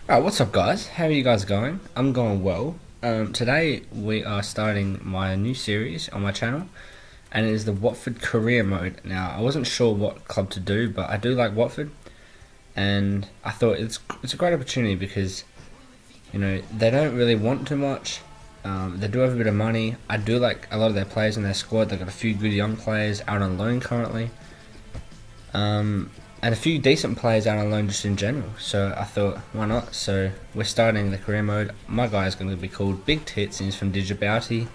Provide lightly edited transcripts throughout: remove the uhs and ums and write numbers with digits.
Alright, what's up guys? How are you guys going? I'm going well. Today we are starting my new series on my channel, and it is the Watford career mode. Now, I wasn't sure what club to do, but I do like Watford, and I thought it's a great opportunity because, they don't really want too much. They do have a bit of money. I do like a lot of their players in their squad. They've got a few good young players out on loan currently. And a few decent players out on loan just in general. So I thought, why not? So we're starting the career mode. My guy is going to be called Big Tits, and he's from Djibouti,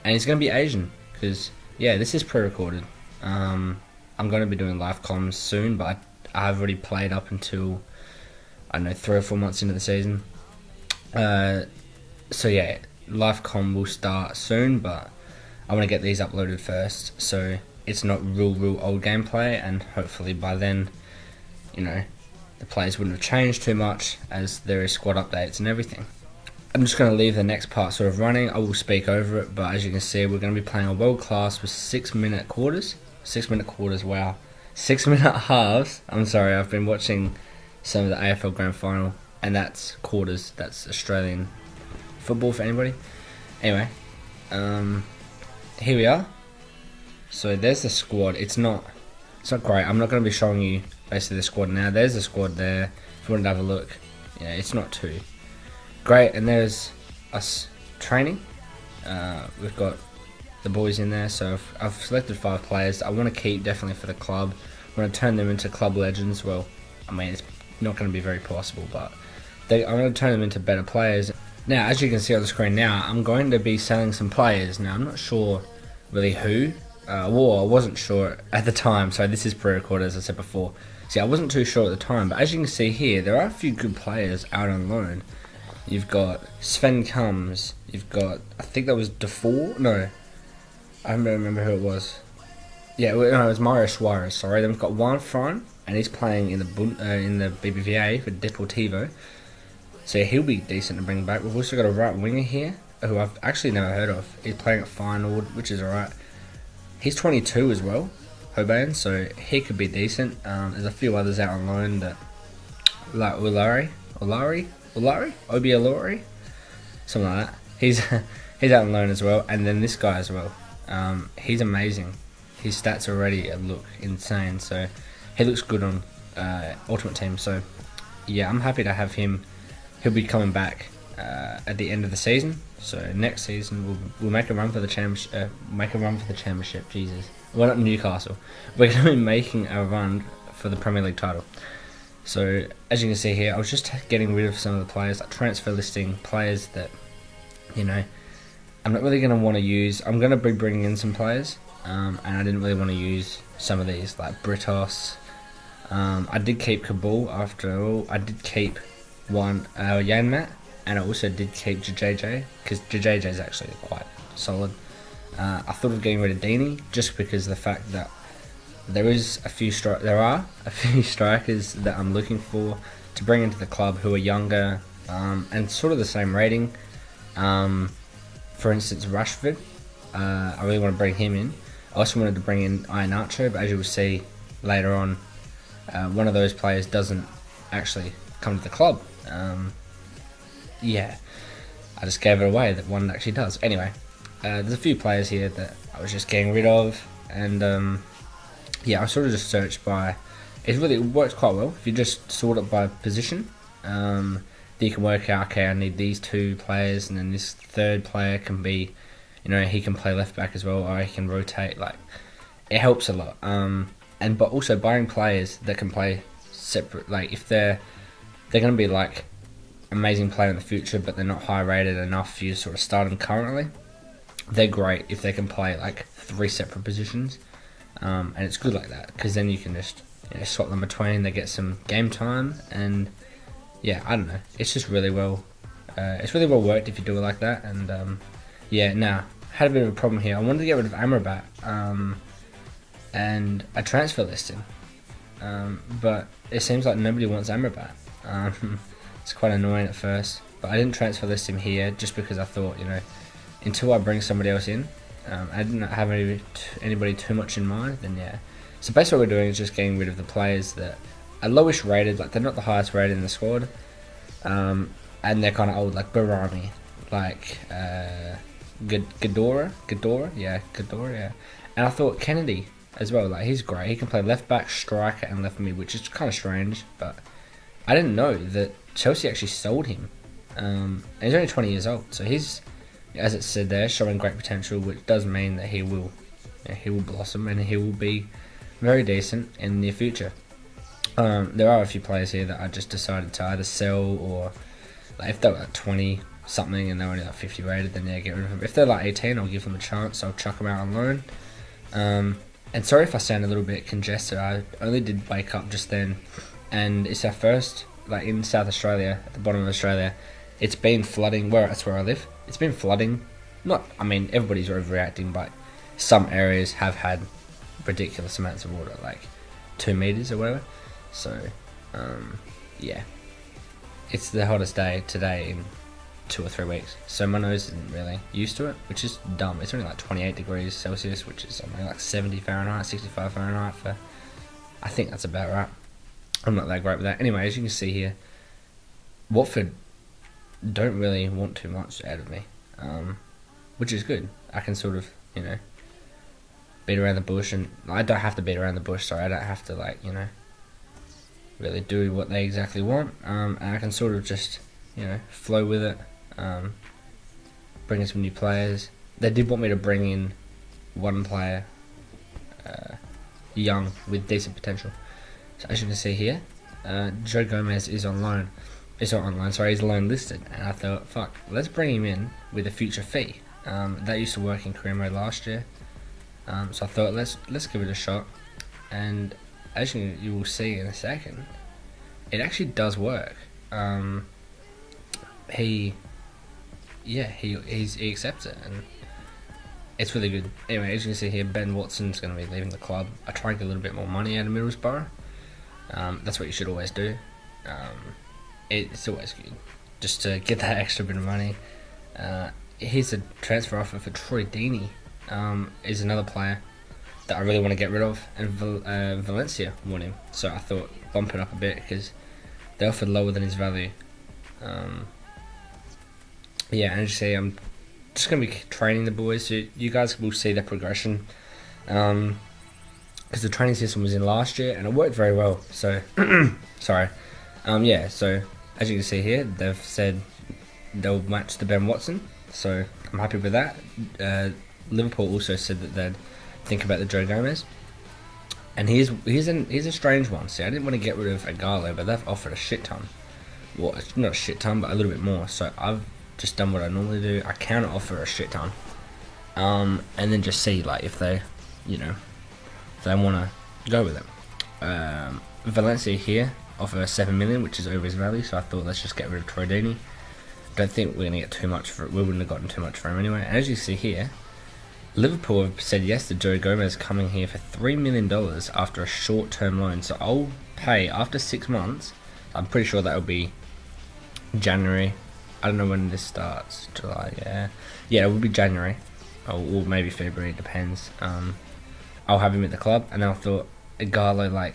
and he's going to be Asian because, yeah, this is pre-recorded. I'm going to be doing live comms soon, but I've already played up until, I don't know, 3 or 4 months into the season. So yeah, live com will start soon, but I want to get these uploaded first, so it's not real old gameplay, and hopefully by then, the players wouldn't have changed too much as there is squad updates and everything. I'm just going to leave the next part sort of running. I will speak over it, but as you can see, we're going to be playing a world class with 6-minute quarters. 6-minute quarters, wow. 6-minute halves. I'm sorry, I've been watching some of the AFL Grand Final, and that's quarters. That's Australian football for anybody. Anyway, here we are. So there's the squad. It's not great. I'm not going to be showing you basically the squad now. There's the squad there. If you want to have a look, yeah, it's not too great. And there's us training. We've got the boys in there. So I've selected 5 players. I want to keep definitely for the club. I want to turn them into club legends. Well, I mean, it's not going to be very possible, but I'm going to turn them into better players. Now, as you can see on the screen now, I'm going to be selling some players. Now, I'm not sure really who. Well, I wasn't sure at the time, so this is pre-recorded as I said before. See, I wasn't too sure at the time, but as you can see here, there are a few good players out on loan. You've got Sven Combs, you've got, I think that was Defoe? No, I don't remember who it was. Yeah, no, it was Mario Suarez, sorry. Then we've got Juan Fran, and he's playing in the BBVA for Deportivo. So yeah, he'll be decent to bring back. We've also got a right winger here, who I've actually never heard of. He's playing at Feyenoord, which is alright. He's 22 as well, Hoban, so he could be decent. There's a few others out on loan that, like Olari, something like that. He's out on loan as well, and then this guy as well. He's amazing. His stats already look insane, so he looks good on Ultimate Team. So yeah, I'm happy to have him. He'll be coming back at the end of the season. So next season we'll make a run for the championship. Jesus, we're not Newcastle. We're going to be making a run for the Premier League title. So as you can see here, I was just getting rid of some of the players, like transfer listing players that I'm not really going to want to use. I'm going to be bringing in some players, and I didn't really want to use some of these like Britos. I did keep Kabul after all. I did keep one Yanmat. And I also did keep JJ, because JJ is actually quite solid. I thought of getting rid of Deeney, just because of the fact that there are a few strikers that I'm looking for to bring into the club who are younger and sort of the same rating. For instance, Rashford, I really want to bring him in. I also wanted to bring in Iheanacho, but as you will see later on, one of those players doesn't actually come to the club. Yeah, I just gave it away that one actually does. Anyway, there's a few players here that I was just getting rid of, and yeah, I sort of just searched by. It works quite well if you just sort it by position. Then you can work out, okay, I need these 2 players, and then this third player can be, he can play left back as well, or he can rotate. Like, it helps a lot. But also buying players that can play separate. Like, if they're going to be like amazing player in the future, but they're not high rated enough for you to sort of start them currently. They're great if they can play like 3 separate positions, and it's good like that because then you can just swap them between. They get some game time, and yeah, I don't know. It's just really well. It's really well worked if you do it like that. And yeah, now had a bit of a problem here. I wanted to get rid of Amrabat, and I transfer listed, but it seems like nobody wants Amrabat. It's quite annoying at first, but I didn't transfer list him here just because I thought, until I bring somebody else in, I didn't have anybody too much in mind, then yeah. So basically what we're doing is just getting rid of the players that are lowish rated, like they're not the highest rated in the squad, and they're kind of old, like Barami, like Ghidorah, yeah. And I thought Kennedy as well, like he's great. He can play left back, striker, and left mid, which is kind of strange, but I didn't know that Chelsea actually sold him. And he's only 20 years old, so he's, as it said there, showing great potential, which does mean that he will blossom and he will be very decent in the near future. There are a few players here that I just decided to either sell, or like if they're like 20 something and they're only like 50 rated, then yeah, get rid of them. If they're like 18, I'll give them a chance. I'll chuck them out on loan. And sorry if I sound a little bit congested. I only did wake up just then, and it's our first, like in South Australia, at the bottom of Australia, it's been flooding. That's where I live. It's been flooding. I mean, everybody's overreacting, but some areas have had ridiculous amounts of water, like 2 meters or whatever. So, yeah, it's the hottest day today in 2 or 3 weeks. So my nose isn't really used to it, which is dumb. It's only like 28 degrees Celsius, which is only like 70 Fahrenheit, 65 Fahrenheit. I think that's about right. I'm not that great with that. Anyway, as you can see here, Watford don't really want too much out of me, which is good. I can sort of, beat around the bush, and I don't have to beat around the bush. Sorry, I don't have to really do what they exactly want. And I can sort of just, flow with it. Bring in some new players. They did want me to bring in one player, young with decent potential. So as you can see here, Joe Gomez is on loan. He's not on loan, sorry, he's loan listed. And I thought, fuck, let's bring him in with a future fee. That used to work in career mode last year. So I thought, let's give it a shot. And as you will see in a second, it actually does work. He accepts it, and it's really good. Anyway, as you can see here, Ben Watson's going to be leaving the club. I try and get a little bit more money out of Middlesbrough. That's what you should always do. It's always good just to get that extra bit of money. Here's a transfer offer for Troy Deeney. Is another player that I really want to get rid of, and Valencia want him. So I thought bump it up a bit because they offered lower than his value. Yeah, and as you see, I'm just going to be training the boys, so you guys will see their progression. Because the training system was in last year and it worked very well. So, sorry. Yeah, so as you can see here, they've said they'll match the Ben Watson. So I'm happy with that. Liverpool also said that they'd think about the Joe Gomez. And here's a strange one. See, I didn't want to get rid of Agallo, but they've offered a shit ton. Well, not a shit ton, but a little bit more. So I've just done what I normally do. I counter offer a shit ton, and then just see if they, if they want to go with it. Valencia here offer 7 million, which is over his value. So I thought let's just get rid of Troy Deeney. Don't think we're gonna get too much for it. We wouldn't have gotten too much for him anyway. And as you see here, Liverpool have said yes to Joe Gomez coming here for $3 million after a short-term loan. So I'll pay after 6 months. I'm pretty sure that will be January. I don't know when this starts. July, yeah, it will be January, or maybe February. It depends. I'll have him at the club, and I thought Agallo,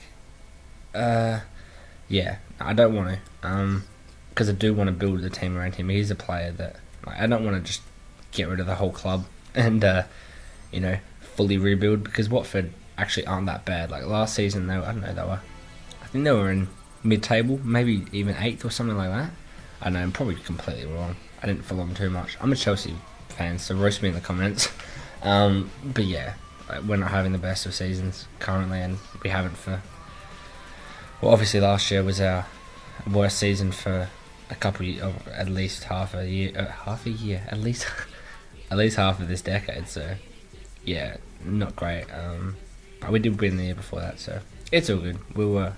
yeah, I don't want to, because I do want to build the team around him. He's a player that I don't want to just get rid of the whole club and fully rebuild, because Watford actually aren't that bad. Like last season, I think they were in mid-table, maybe even 8th or something like that. I know, I'm probably completely wrong. I didn't follow them too much. I'm a Chelsea fan, so roast me in the comments. But yeah, we're not having the best of seasons currently, and we haven't for... Well, obviously last year was our worst season for a couple of at least half a year, at least half of this decade. So yeah, not great. But we did win the year before that, so it's all good. We'll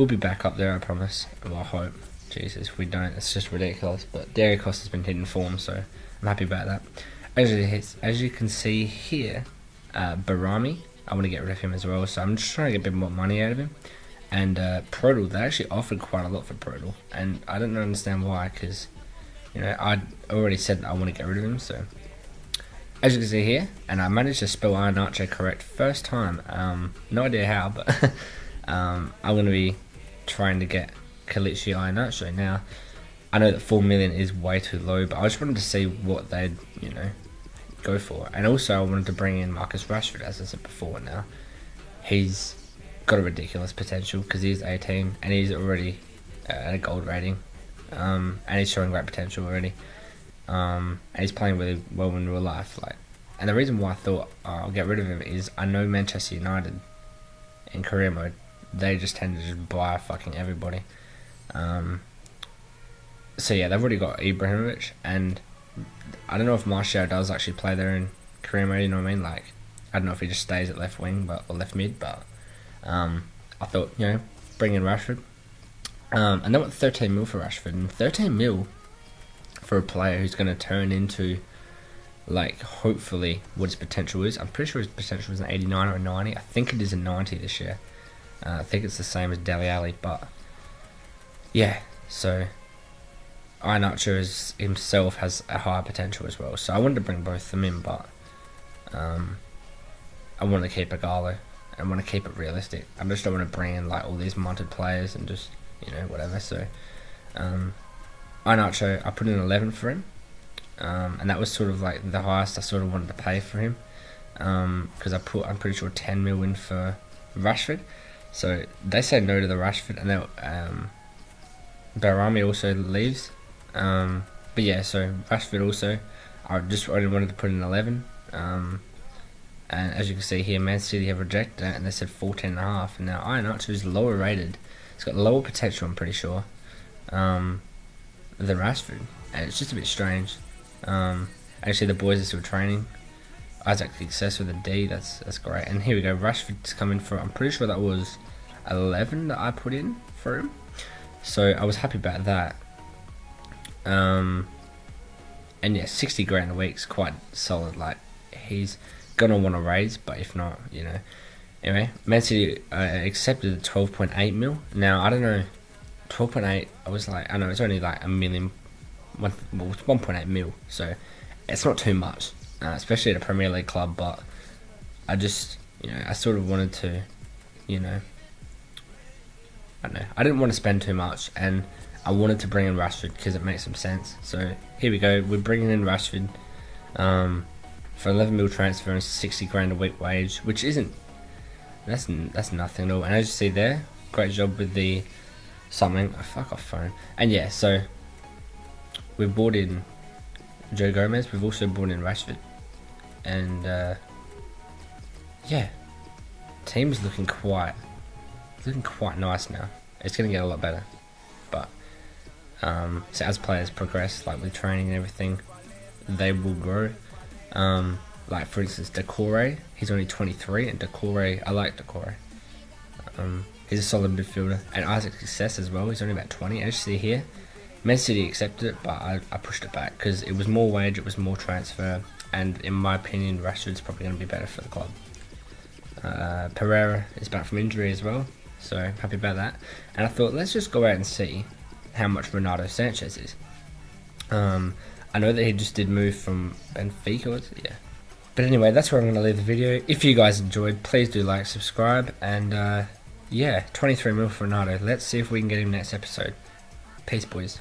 be back up there, I promise. Well, I hope. Jesus, if we don't, it's just ridiculous. But Diego Costa's been hitting form, so I'm happy about that. As you can see here, Barami, I want to get rid of him as well, so I'm just trying to get a bit more money out of him. And Prudel, they actually offered quite a lot for Prudel, and I don't understand why, because I'd already said that I want to get rid of him. So as you can see here, and I managed to spell Iheanacho correct first time. No idea how, but I'm going to be trying to get Kelechi Iheanacho now. I know that 4 million is way too low, but I just wanted to see what they'd, go for. And also I wanted to bring in Marcus Rashford, as I said before. Now he's got a ridiculous potential because he's 18 and he's already at a gold rating, and he's showing great potential already, and he's playing really well in real life. And the reason why I thought I'll get rid of him is I know Manchester United in career mode, they just tend to just buy fucking everybody. So yeah, they've already got Ibrahimovic, and I don't know if Martial does actually play there in career mode, you know what I mean? I don't know if he just stays at left wing or left mid, but I thought, bring in Rashford. And they want 13 mil for Rashford, and 13 mil for a player who's going to turn into, hopefully what his potential is. I'm pretty sure his potential is an 89 or a 90. I think it is a 90 this year. I think it's the same as Dele Alli, but yeah, so Iheanacho himself has a higher potential as well. So I wanted to bring both of them in, but I want to keep Ighalo. I want to keep it realistic. I just don't want to bring in all these monted players and just whatever. So Iheanacho, I put in 11 for him, and that was sort of the highest I sort of wanted to pay for him, because I'm pretty sure 10 mil in for Rashford. So they say no to the Rashford, and then Barami also leaves. But yeah, so Rashford also, I just only wanted to put in 11. And as you can see here, Man City have rejected it, and they said 14.5. And now Iheanacho is lower rated. It's got lower potential, I'm pretty sure, than Rashford, and it's just a bit strange. Actually, the boys are still training. Isaac Success with a D, that's great. And here we go, Rashford's coming for, I'm pretty sure that was 11 that I put in for him. So I was happy about that. And yeah, 60 grand a week's quite solid. He's gonna want to raise, but if not, Anyway, Man City accepted 12.8 mil. Now I don't know, 12.8. I was I know it's only a million. Well, it's 1.8 mil, so it's not too much, especially at a Premier League club. But I just, I sort of wanted to, I don't know. I didn't want to spend too much, and I wanted to bring in Rashford because it makes some sense. So here we go. We're bringing in Rashford for 11 mil transfer and 60 grand a week wage, which isn't. That's nothing at all. And as you see there, great job with the something. Oh, fuck off phone. And yeah, so we've bought in Joe Gomez. We've also bought in Rashford, and yeah, team's looking quite nice now. It's gonna get a lot better, but so as players progress, with training and everything, they will grow. For instance, Decore, he's only 23, and Decore, I like Decore. He's a solid midfielder, and Isaac Success as well. He's only about 20. As you see here, Man City accepted it, but I pushed it back because it was more wage, it was more transfer, and in my opinion, Rashford's probably going to be better for the club. Pereira is back from injury as well, so happy about that. And I thought, let's just go out and see how much Renato Sanchez is. I know that he just did move from Benfica, was it? Yeah. But anyway, that's where I'm going to leave the video. If you guys enjoyed, please do like, subscribe, and yeah, 23 mil for Renato. Let's see if we can get him next episode. Peace, boys.